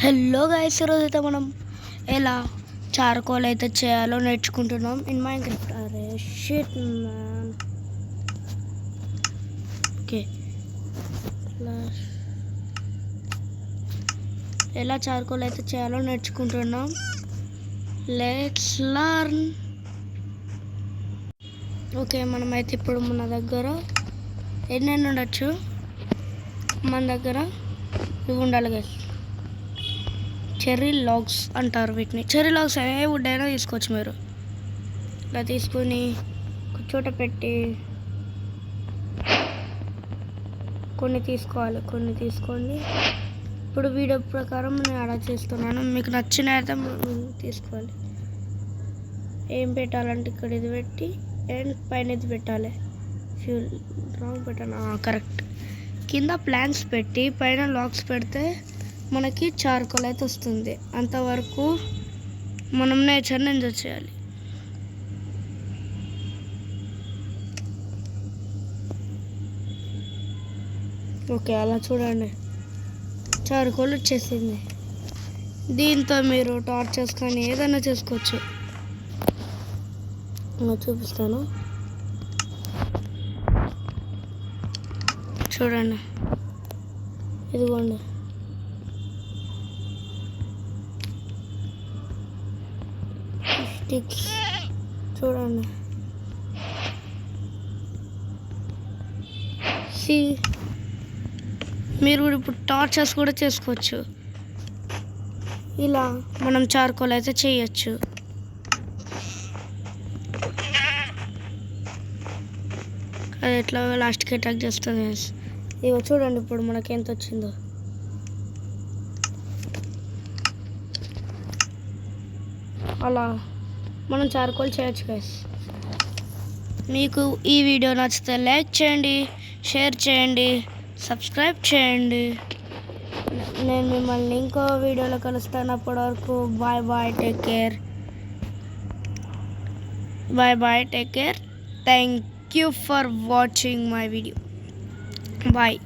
Hello guys, ఈరోజు అయితే మనం ఎలా చార్కోల్ అయితే చేయాలో నేర్చుకుంటున్నాం ఇన్ మైన్క్రాఫ్ట్. అరే షిట్ మ్యాన్. ఓకే, ఎలా చార్కోల్ అయితే చేయాలో నేర్చుకుంటున్నాం. Let's learn. ఓకే, మనమైతే ఇప్పుడు మన దగ్గర ఎన్ని ఉండొచ్చు, మన దగ్గర ఇవి ఉండాలి గైస్. చెర్రీ లాగ్స్ అంటారు వీటిని. చెర్రీ లాగ్స్ ఏ వుడ్ అయినా తీసుకోవచ్చు మీరు. ఇలా తీసుకొని చోట పెట్టి కొన్ని తీసుకోండి. ఇప్పుడు వీడియో ప్రకారం నేను అలా చేస్తున్నాను. మీకు నచ్చిన అయితే తీసుకోవాలి. ఏం పెట్టాలంటే ఇక్కడ ఇది పెట్టి అండ్ పైన ఇది పెట్టాలి. ఫ్యూల్ రాంగ్ పెట్టాను, కరెక్ట్. కింద ప్లాంట్స్ పెట్టి పైన లాగ్స్ పెడితే మనకి చార్కోల్ అయితే వస్తుంది. అంతవరకు మనం నేచర్ని ఎంజాయ్ చేయాలి. ఓకే, అలా చూడండి, చార్కోల్ వచ్చేసింది. దీంతో మీరు టార్చర్స్ కానీ ఏదైనా చేసుకోవచ్చు. చూపిస్తాను, చూడండి. ఇదిగోండి, స్టిక్స్ చూడండి. మీరు ఇప్పుడు టార్చర్స్ కూడా చేసుకోవచ్చు. ఇలా మనం చార్కోల్ అయితే చేయొచ్చు. అది ఎట్లా లాస్ట్కి అటాక్ చేస్తుంది. ఇగో చూడండి ఇప్పుడు మనకి ఎంత వచ్చిందో. అలా మనం చార్కోల్ చేయొచ్చు గైస్. మీకు ఈ వీడియో నచ్చితే లైక్ చేయండి, షేర్ చేయండి, సబ్స్క్రైబ్ చేయండి. నేను మిమ్మల్ని ఇంకో వీడియోలో కలుస్తాను. అప్పటి వరకు bye bye, take care. Thank you for watching my video. Bye.